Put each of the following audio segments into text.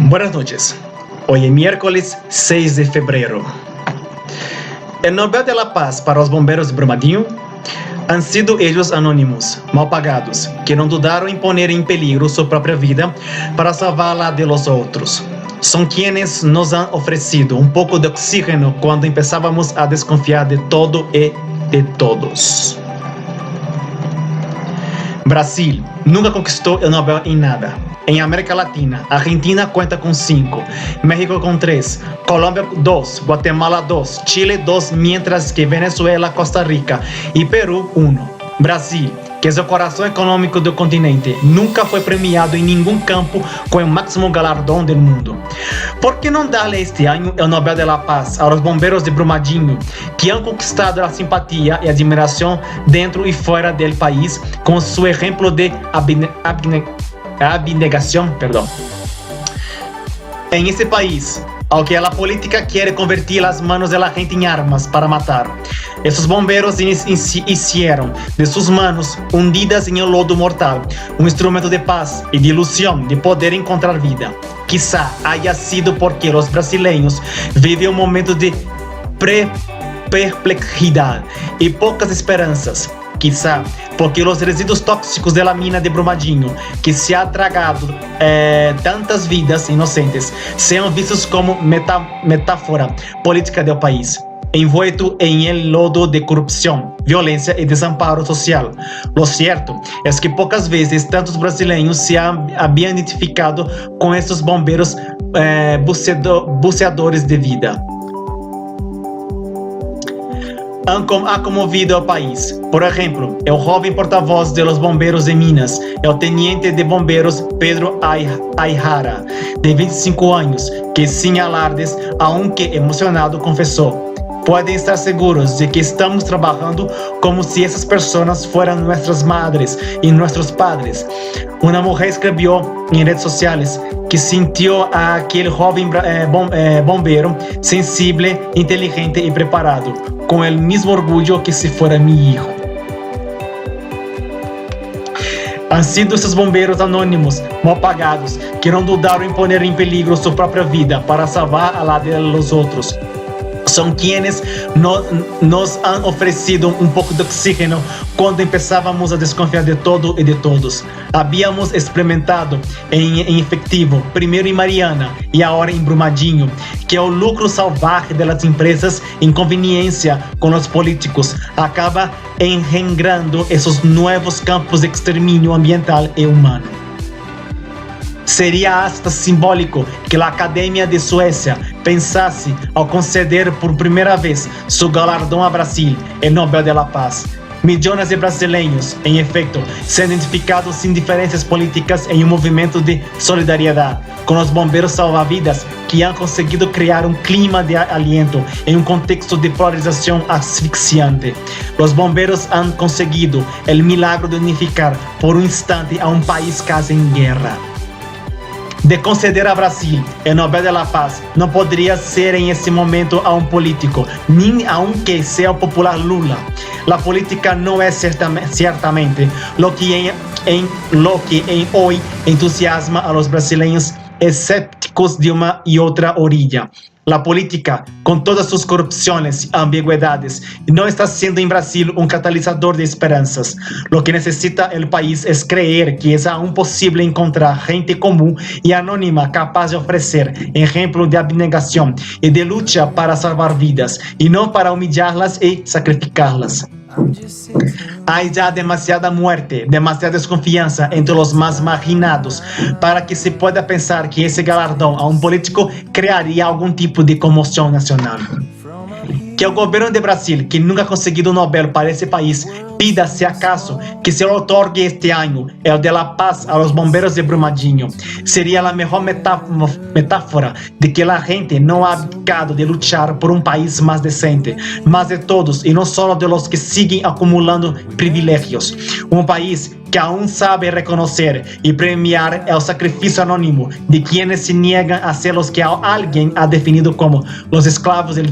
Buenas noches. Hoy es miércoles 6 de febrero. El Nobel de la Paz para los bomberos de Brumadinho han sido ellos anónimos, mal pagados, que no dudaron en poner en peligro su propia vida para salvarla de los otros. Son quienes nos han ofrecido un poco de oxígeno cuando empezábamos a desconfiar de todo y de todos. Brasil nunca conquistó el Nobel en nada. En América Latina, Argentina cuenta con 5, México con 3, Colombia 2, Guatemala 2, Chile 2, mientras que Venezuela, Costa Rica y Perú 1. Brasil, que es el corazón económico del continente, nunca fue premiado en ningún campo con el máximo galardón del mundo. ¿Por qué no darle este año el Nobel de la Paz a los bomberos de Brumadinho, que han conquistado la simpatía y admiración dentro y fuera del país con su ejemplo de abnegación? En ese país, al que la política quiere convertir las manos de la gente en armas para matar, esos bomberos hicieron de sus manos, hundidas en el lodo mortal, un instrumento de paz y de ilusión de poder encontrar vida. Quizá haya sido porque los brasileños viven un momento de perplejidad y pocas esperanzas. Quizá porque los residuos tóxicos de la mina de Brumadinho, que se ha tragado tantas vidas inocentes, sean vistos como metáfora política del país, envuelto en el lodo de corrupción, violencia y desamparo social. Lo cierto es que pocas veces tantos brasileños se habían identificado con estos bomberos buceadores de vida. Han conmovido al país. Por ejemplo, el joven portavoz de los bomberos de Minas, el teniente de bomberos Pedro Ayjara, de 25 años, que sin alardes, aunque emocionado, confesó: pueden estar seguros de que estamos trabajando como si esas personas fueran nuestras madres y nuestros padres. Una mujer escribió en redes sociales que sintió a aquel joven bombero sensible, inteligente y preparado, con el mismo orgullo que si fuera mi hijo. Han sido esos bomberos anónimos, mal pagados, que no dudaron en poner en peligro su propia vida para salvar a la de los otros. Son quienes nos han ofrecido un poco de oxígeno cuando empezábamos a desconfiar de todo y de todos. Habíamos experimentado en efectivo, primero en Mariana y ahora en Brumadinho, que el lucro salvaje de las empresas en conveniencia con los políticos acaba engendrando esos nuevos campos de exterminio ambiental y humano. Sería hasta simbólico que la Academia de Suecia pensase al conceder por primera vez su galardón a Brasil, el Nobel de la Paz. Millones de brasileños, en efecto, se han identificado sin diferencias políticas en un movimiento de solidaridad con los bomberos salvavidas que han conseguido crear un clima de aliento en un contexto de polarización asfixiante. Los bomberos han conseguido el milagro de unificar por un instante a un país casi en guerra. De conceder a Brasil el Nobel de la Paz no podría ser en este momento a un político, ni aunque sea el popular Lula. La política no es ciertamente lo que hoy entusiasma a los brasileños escépticos de una y otra orilla. La política, con todas sus corrupciones y ambigüedades, no está siendo en Brasil un catalizador de esperanzas. Lo que necesita el país es creer que es aún posible encontrar gente común y anónima capaz de ofrecer ejemplos de abnegación y de lucha para salvar vidas, y no para humillarlas y sacrificarlas. Hay ya demasiada muerte, demasiada desconfianza entre los más marginados para que se pueda pensar que ese galardón a un político crearía algún tipo de conmoción nacional. Que el gobierno de Brasil, que nunca ha conseguido un Nobel para ese país, pida si acaso que se le otorgue este año el de la paz a los bomberos de Brumadinho. Sería la mejor metáfora de que la gente no ha abdicado de luchar por un país más decente, más de todos y no solo de los que siguen acumulando privilegios. Un país que aún sabe reconocer y premiar el sacrificio anónimo de quienes se niegan a ser los que alguien ha definido como los esclavos del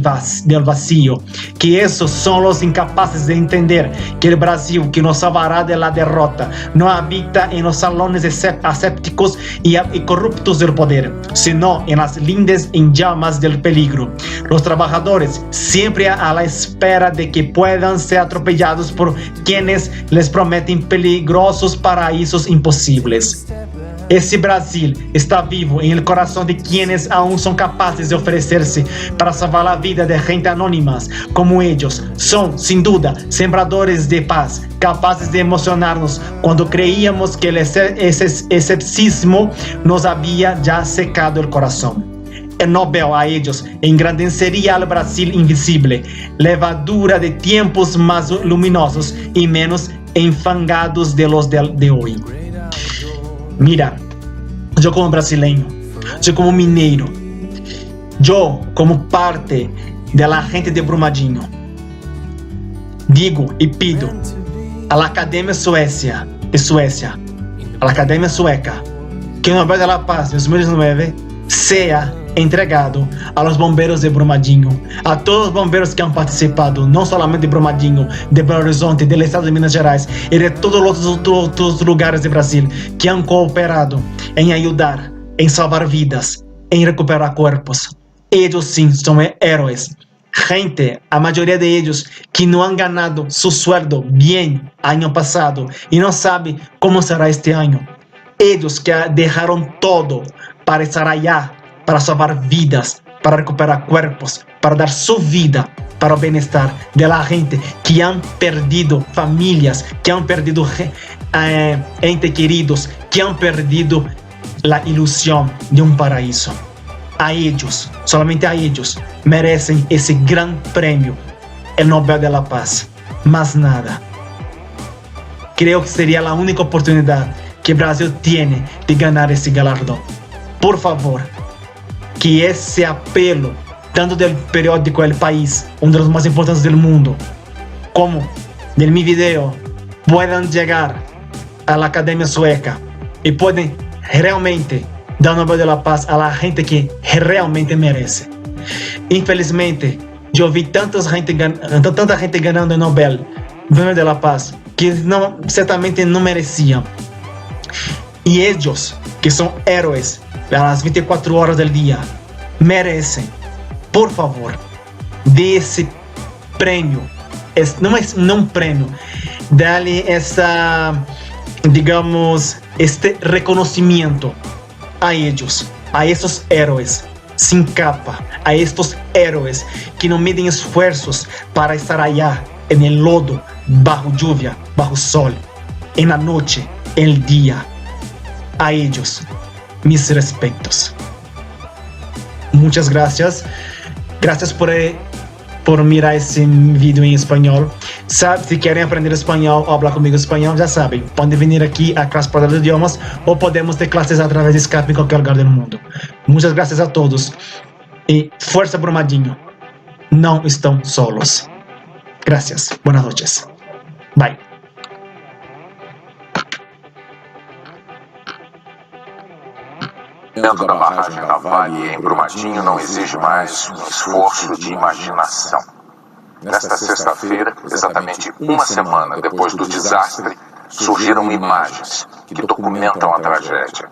vacío, que esos son los incapaces de entender que el Brasil que nos salvará de la derrota no habita en los salones asépticos y corruptos del poder, sino en las lindes en llamas del peligro. Los trabajadores siempre a la espera de que puedan ser atropellados por quienes les prometen peligrosos paraísos imposibles. Ese Brasil está vivo en el corazón de quienes aún son capaces de ofrecerse para salvar la vida de gente anónimas como ellos. Son, sin duda, sembradores de paz, capaces de emocionarnos cuando creíamos que el escepticismo nos había ya secado el corazón. El Nobel a ellos engrandecería al Brasil invisible, levadura de tiempos más luminosos y menos enfangados de los de hoy. Mira, yo como brasileño, yo como mineiro, yo como parte de la gente de Brumadinho, digo y pido a la Academia Suecia, a la Academia Sueca, que el Nobel de la Paz 2019 sea entregado a los bomberos de Brumadinho, a todos los bomberos que han participado, no solamente de Brumadinho, de Belo Horizonte, del estado de Minas Gerais y de todos los otros lugares de Brasil que han cooperado en ayudar, en salvar vidas, en recuperar cuerpos. Ellos sí son héroes. Gente, a mayoría de ellos que no han ganado su sueldo bien año pasado y no saben cómo será este año. Ellos que dejaron todo para estar allá, para salvar vidas, para recuperar cuerpos, para dar su vida para el bienestar de la gente que han perdido familias, que han perdido entes queridos, que han perdido la ilusión de un paraíso. A ellos, solamente a ellos, merecen ese gran premio, el Nobel de la Paz. Más nada. Creo que sería la única oportunidad que Brasil tiene de ganar ese galardón. Por favor, que ese apelo, tanto del periódico El País, uno de los más importantes del mundo, como de mi video, puedan llegar a la Academia Sueca y pueden realmente dar el Nobel de la Paz a la gente que realmente merece. Infelizmente, yo vi tanta gente ganando el Nobel de la Paz que ciertamente no merecían. Y ellos, que son héroes a las 24 horas del día, merecen, por favor, de ese premio. No es un premio, dale este reconocimiento a ellos, a estos héroes sin capa, a estos héroes que no miden esfuerzos para estar allá en el lodo, bajo lluvia, bajo sol, en la noche, en el día. A ellos, mis respetos. Muchas gracias. Gracias por mirar ese video en español. Si quieren aprender español o hablar conmigo en español, ya saben, pueden venir aquí a Clase para los Idiomas o podemos ter clases a través de Skype en cualquier lugar del mundo. Muchas gracias a todos y fuerza Brumadinho. No están solos. Gracias. Buenas noches. Bye. Dentro da barragem da Vale, em Brumadinho, não exige mais um esforço de imaginação. Nesta sexta-feira, exatamente uma semana depois do desastre, surgiram imagens que documentam a tragédia.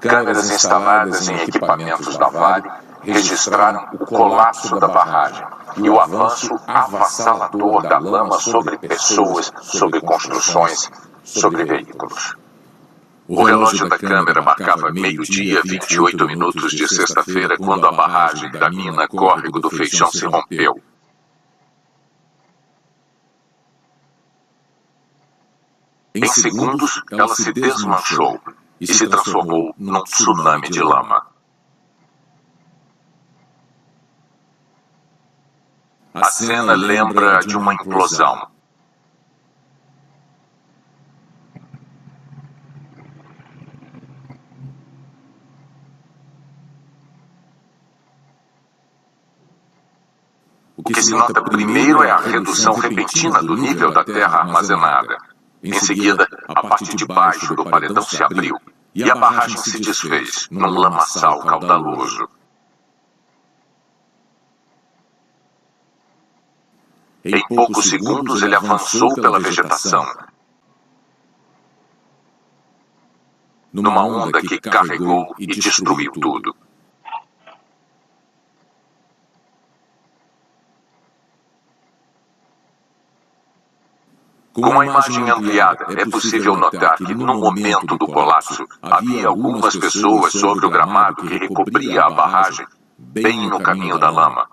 Câmeras instaladas em equipamentos da Vale registraram o colapso da barragem e o avanço avassalador da lama sobre pessoas, sobre construções, sobre veículos. O relógio da câmera marcava meio-dia, 28 minutos de sexta-feira, quando a barragem da mina Córrego do Feixão se rompeu. Em segundos, ela se desmanchou e se transformou num tsunami de lama. A cena lembra de uma implosão. O que se nota primeiro é a redução repentina do nível da terra armazenada. Em seguida, a parte de baixo do paredão se abriu e a barragem se desfez num lamaçal caudaloso. Em poucos segundos, ele avançou pela vegetação, numa onda que carregou e destruiu tudo. Com a imagem ampliada, é possível notar que, no momento do colapso, havia algumas pessoas sobre o gramado que recobria a barragem, bem no caminho da lama.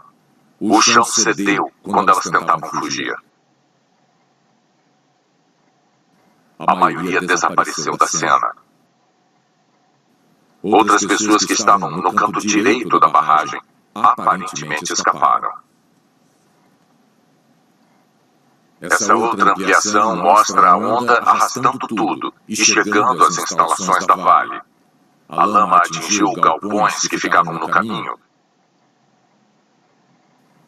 O chão cedeu quando elas tentavam fugir. A maioria desapareceu da cena. Outras pessoas que estavam no canto direito da barragem aparentemente escaparam. Essa outra ampliação mostra a onda arrastando tudo e chegando às instalações da Vale. A lama atingiu galpões que ficavam no caminho.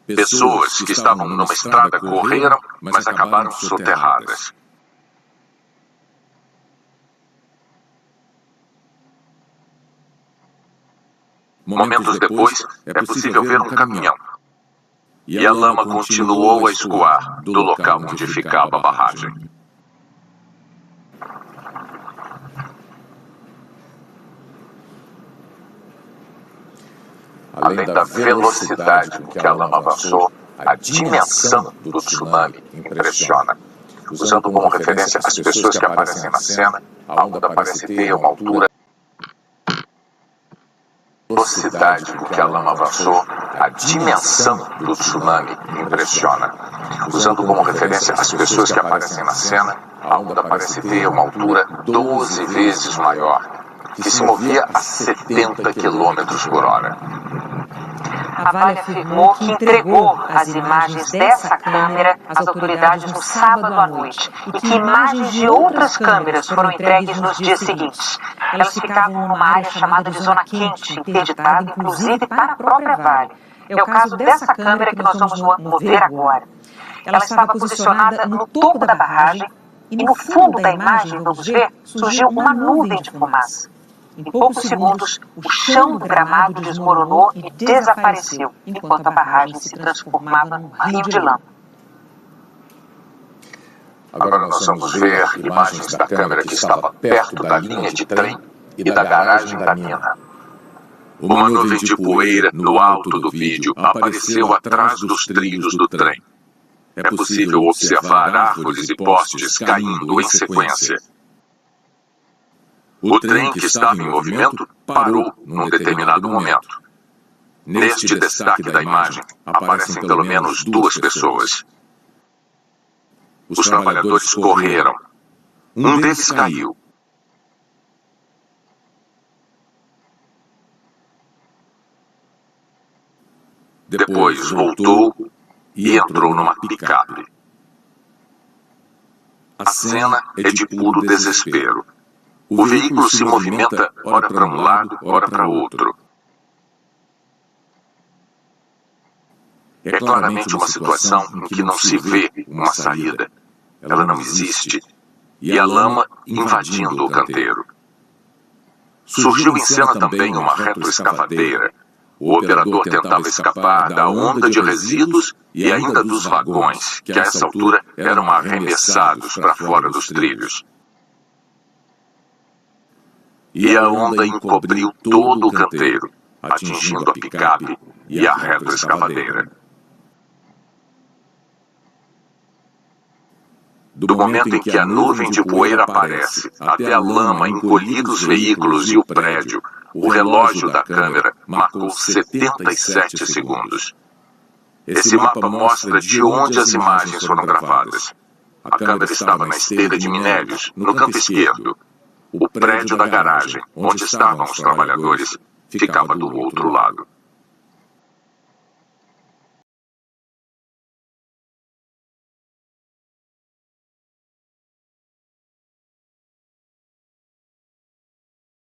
Pessoas que estavam numa estrada correram, mas acabaram soterradas. Momentos depois, é possível ver um caminhão. E a lama continuou a escoar do local onde ficava a barragem. Além da velocidade com que a lama avançou, a dimensão do tsunami impressiona. Usando como referência as pessoas que aparecem na cena, a onda parece ter uma altura. A velocidade com que a lama avançou, a dimensão do tsunami impressiona. Usando como referência as pessoas que aparecem na cena, a onda parece ter uma altura 12 vezes maior, que se movia a 70 km por hora. A Vale afirmou que entregou as imagens dessa câmera às autoridades no sábado à noite e que imagens de outras câmeras foram entregues nos dias seguintes. Elas ficavam numa área chamada de Zona Quente, interditada inclusive para a própria Vale. É o caso dessa câmera que nós vamos mover agora. Ela estava posicionada no topo da barragem e no fundo da imagem, vamos ver, surgiu uma nuvem de fumaça. Em poucos segundos, o chão do gramado desmoronou e desapareceu, enquanto a barragem se transformava num rio de lama. Agora nós vamos ver imagens da câmera que estava perto da linha de trem e da garagem da mina. Uma nuvem de poeira no alto do vídeo apareceu atrás dos trilhos do trem. É possível observar árvores e postes caindo em sequência. O trem que estava em movimento parou num determinado momento. Neste destaque da imagem, aparecem pelo menos duas pessoas. Os trabalhadores correram. Um deles caiu. Depois voltou e entrou numa picape. A cena é de puro desespero. O veículo se movimenta ora para um lado, ora para outro. É claramente uma situação em que não se vê uma saída. Ela não existe. E a lama invadindo o canteiro. Surgiu em cena também uma retroescavadeira. O operador tentava escapar da onda de resíduos e ainda dos vagões, que a essa altura eram arremessados para fora dos trilhos. E a onda encobriu todo o canteiro, atingindo a picape e a retroescavadeira. Do momento em que a nuvem de poeira aparece até a lama engolir os veículos e o prédio, o relógio da câmera marcou 77 segundos. Esse mapa mostra de onde as imagens foram gravadas. A câmera estava na esteira de minérios, no canto esquerdo. O prédio da garagem, onde estavam os trabalhadores, ficava do outro lado.